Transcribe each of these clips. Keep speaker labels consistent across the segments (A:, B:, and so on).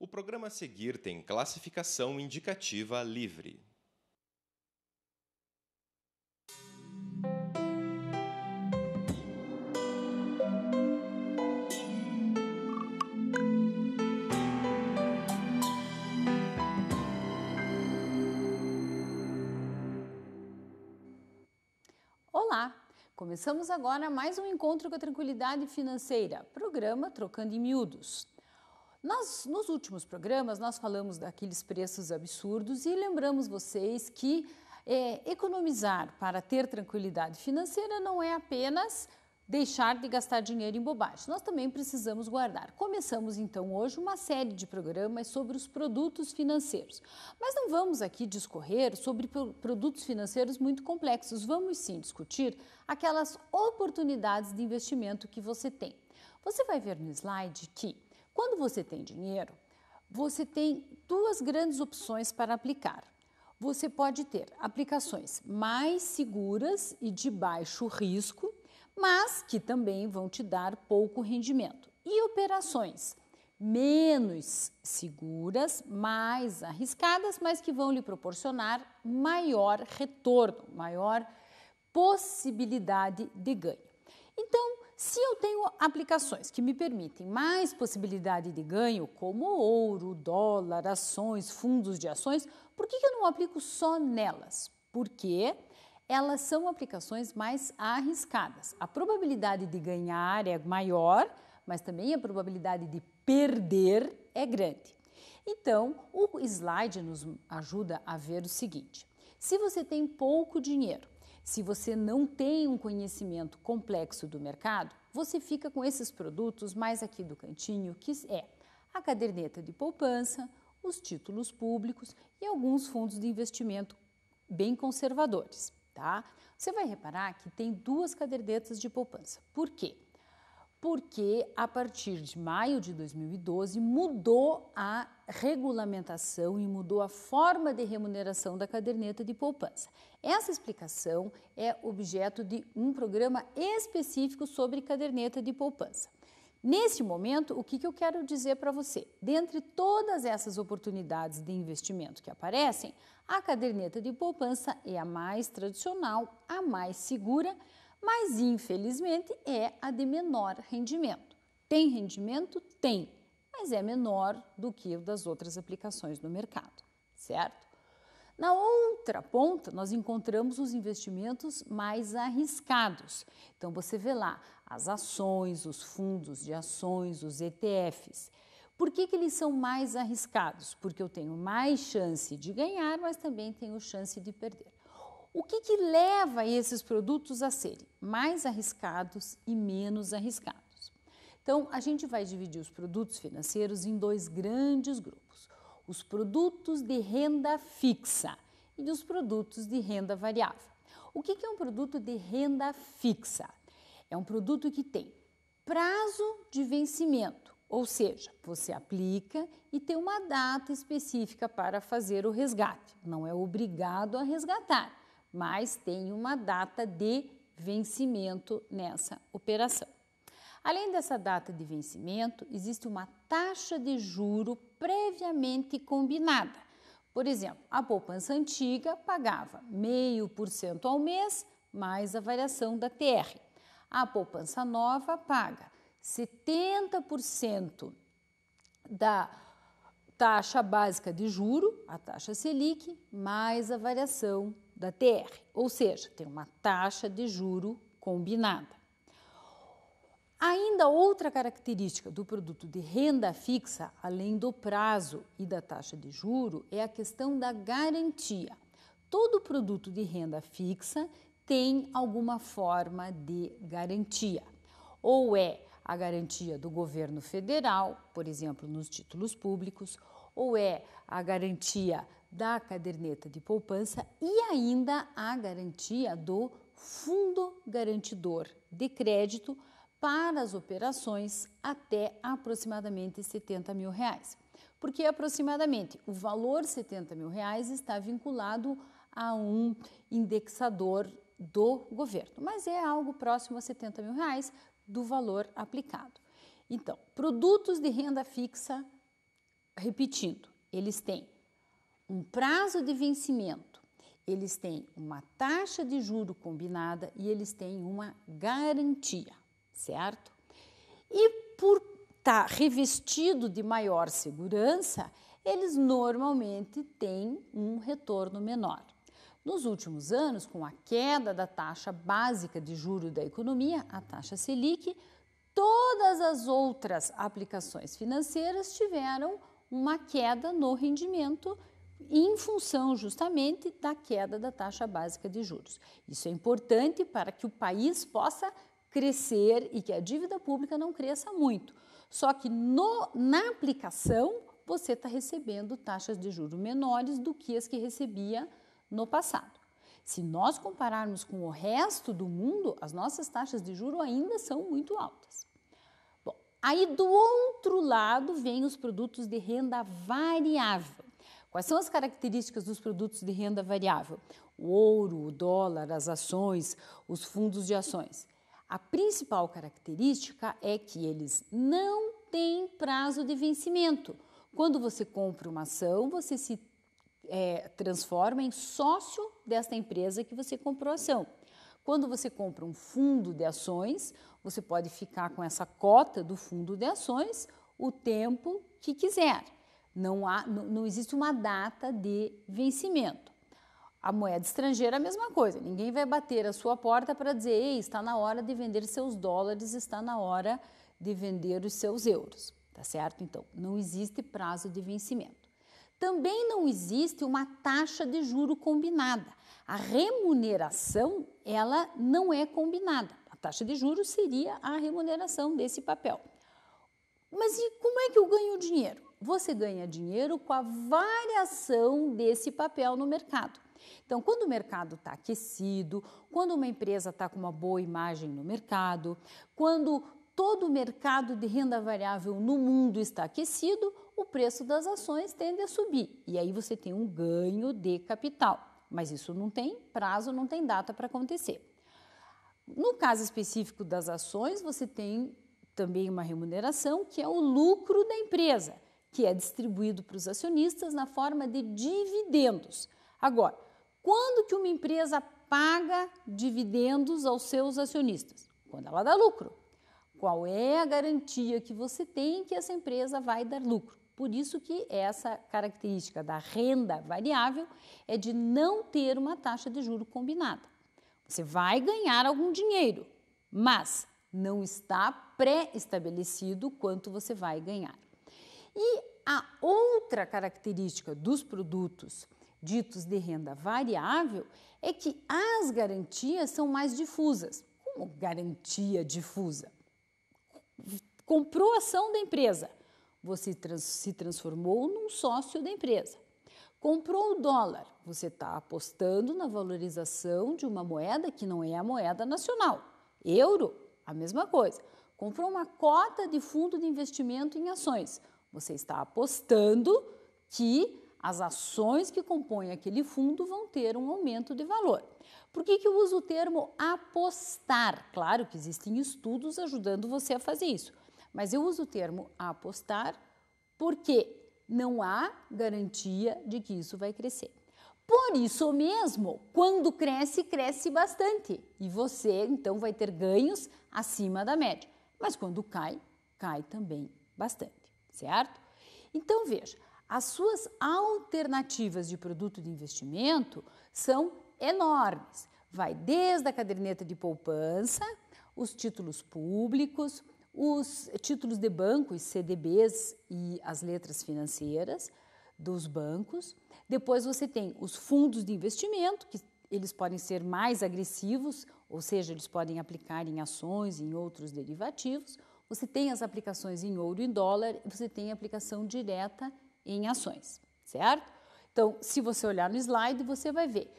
A: programa a seguir tem classificação indicativa livre.
B: Olá! Começamos agora mais um encontro com a tranquilidade financeira, programa Trocando em Miúdos. Nos últimos programas, nós falamos daqueles preços absurdos e lembramos vocês que economizar para ter tranquilidade financeira não é apenas deixar de gastar dinheiro em bobagem. Nós também precisamos guardar. Começamos então hoje uma série de programas sobre os produtos financeiros. Mas não vamos aqui discorrer sobre produtos financeiros muito complexos. Vamos sim discutir aquelas oportunidades de investimento que você tem. Você vai ver no slide que quando você tem dinheiro, você tem duas grandes opções para aplicar. Você pode ter aplicações mais seguras e de baixo risco, mas que também vão te dar pouco rendimento. E operações menos seguras, mais arriscadas, mas que vão lhe proporcionar maior retorno, maior possibilidade de ganho. Então, se eu tenho aplicações que me permitem mais possibilidade de ganho, como ouro, dólar, ações, fundos de ações, por que eu não aplico só nelas? Porque elas são aplicações mais arriscadas. A probabilidade de ganhar é maior, mas também a probabilidade de perder é grande. Então, o slide nos ajuda a ver o seguinte: se você tem pouco dinheiro, se você não tem um conhecimento complexo do mercado, você fica com esses produtos mais aqui do cantinho, que é a caderneta de poupança, os títulos públicos e alguns fundos de investimento bem conservadores, tá? Você vai reparar que tem duas cadernetas de poupança. Por quê? Porque a partir de maio de 2012 mudou a regulamentação e mudou a forma de remuneração da caderneta de poupança. Essa explicação é objeto de um programa específico sobre caderneta de poupança. Nesse momento, o que eu quero dizer para você? Dentre todas essas oportunidades de investimento que aparecem, a caderneta de poupança é a mais tradicional, a mais segura, mas infelizmente é a de menor rendimento. Tem rendimento? Tem, mas é menor do que o das outras aplicações no mercado, certo? Na outra ponta, nós encontramos os investimentos mais arriscados. Então, você vê lá as ações, os fundos de ações, os ETFs. Por que eles são mais arriscados? Porque eu tenho mais chance de ganhar, mas também tenho chance de perder. O que leva esses produtos a serem mais arriscados e menos arriscados? Então, a gente vai dividir os produtos financeiros em dois grandes grupos: os produtos de renda fixa e os produtos de renda variável. O que é um produto de renda fixa? É um produto que tem prazo de vencimento, ou seja, você aplica e tem uma data específica para fazer o resgate. Não é obrigado a resgatar, mas tem uma data de vencimento nessa operação. Além dessa data de vencimento, existe uma taxa de juro previamente combinada. Por exemplo, a poupança antiga pagava 0,5% ao mês mais a variação da TR. A poupança nova paga 70% da taxa básica de juro, a taxa Selic, mais a variação da TR, ou seja, tem uma taxa de juro combinada. Ainda outra característica do produto de renda fixa, além do prazo e da taxa de juro, é a questão da garantia. Todo produto de renda fixa tem alguma forma de garantia, ou é a garantia do governo federal, por exemplo, nos títulos públicos, ou é a garantia da caderneta de poupança e ainda a garantia do fundo garantidor de crédito para as operações até aproximadamente R$70 mil. Por que aproximadamente? O valor R$70 mil está vinculado a um indexador do governo, mas é algo próximo a R$70 mil do valor aplicado. Então, produtos de renda fixa repetindo, eles têm um prazo de vencimento, eles têm uma taxa de juro combinada e eles têm uma garantia, certo? E por estar revestido de maior segurança, eles normalmente têm um retorno menor. Nos últimos anos, com a queda da taxa básica de juros da economia, a taxa Selic, todas as outras aplicações financeiras tiveram uma queda no rendimento em função justamente da queda da taxa básica de juros. Isso é importante para que o país possa crescer e que a dívida pública não cresça muito. Só que na aplicação, você está recebendo taxas de juros menores do que as que recebia no passado. Se nós compararmos com o resto do mundo, as nossas taxas de juros ainda são muito altas. Bom, aí do outro lado vem os produtos de renda variável. Quais são as características dos produtos de renda variável? O ouro, o dólar, as ações, os fundos de ações. A principal característica é que eles não têm prazo de vencimento. Quando você compra uma ação, você se transforma em sócio desta empresa que você comprou a ação. Quando você compra um fundo de ações, você pode ficar com essa cota do fundo de ações o tempo que quiser. Não existe uma data de vencimento. A moeda estrangeira é a mesma coisa. Ninguém vai bater a sua porta para dizer: ei, está na hora de vender seus dólares, está na hora de vender os seus euros. Tá certo? Então, não existe prazo de vencimento. Também não existe uma taxa de juro combinada. A remuneração, ela não é combinada. A taxa de juros seria a remuneração desse papel. Mas e como é que eu ganho dinheiro? Você ganha dinheiro com a variação desse papel no mercado. Então, quando o mercado está aquecido, quando uma empresa está com uma boa imagem no mercado, quando todo o mercado de renda variável no mundo está aquecido, o preço das ações tende a subir. E aí você tem um ganho de capital. Mas isso não tem prazo, não tem data para acontecer. No caso específico das ações, você tem também uma remuneração que é o lucro da empresa, que é distribuído para os acionistas na forma de dividendos. Agora, quando que uma empresa paga dividendos aos seus acionistas? Quando ela dá lucro. Qual é a garantia que você tem que essa empresa vai dar lucro? Por isso que essa característica da renda variável é de não ter uma taxa de juro combinada. Você vai ganhar algum dinheiro, mas não está pré-estabelecido quanto você vai ganhar. E a outra característica dos produtos ditos de renda variável é que as garantias são mais difusas. Como garantia difusa? Comprou a ação da empresa, você se transformou num sócio da empresa. Comprou o dólar, você está apostando na valorização de uma moeda que não é a moeda nacional. Euro, a mesma coisa. Comprou uma cota de fundo de investimento em ações, você está apostando que as ações que compõem aquele fundo vão ter um aumento de valor. Por que eu uso o termo apostar? Claro que existem estudos ajudando você a fazer isso, mas eu uso o termo apostar porque não há garantia de que isso vai crescer. Por isso mesmo, quando cresce, cresce bastante e você então vai ter ganhos acima da média. Mas quando cai, cai também bastante, certo? Então veja, as suas alternativas de produto de investimento são enormes. Vai desde a caderneta de poupança, os títulos públicos, os títulos de banco, os CDBs e as letras financeiras dos bancos. Depois você tem os fundos de investimento, que eles podem ser mais agressivos, ou seja, eles podem aplicar em ações e em outros derivativos. Você tem as aplicações em ouro e dólar e você tem a aplicação direta em ações, certo? Então, se você olhar no slide, você vai ver.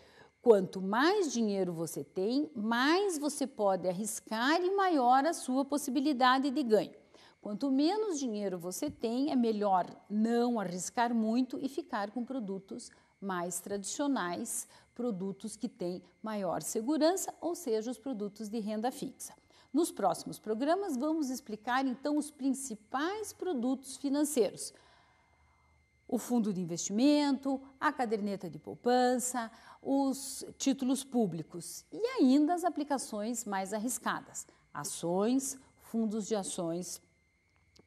B: Quanto mais dinheiro você tem, mais você pode arriscar e maior a sua possibilidade de ganho. Quanto menos dinheiro você tem, é melhor não arriscar muito e ficar com produtos mais tradicionais, produtos que têm maior segurança, ou seja, os produtos de renda fixa. Nos próximos programas, vamos explicar então os principais produtos financeiros. o fundo de investimento, a caderneta de poupança, os títulos públicos e ainda as aplicações mais arriscadas, ações, fundos de ações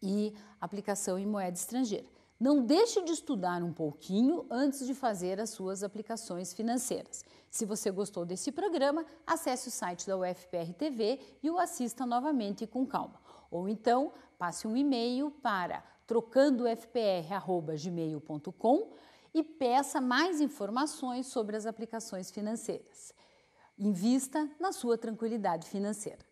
B: e aplicação em moeda estrangeira. Não deixe de estudar um pouquinho antes de fazer as suas aplicações financeiras. Se você gostou desse programa, acesse o site da UFPR TV e o assista novamente com calma. Ou então, passe um e-mail para trocandofpr@gmail.com e peça mais informações sobre as aplicações financeiras. Invista na sua tranquilidade financeira.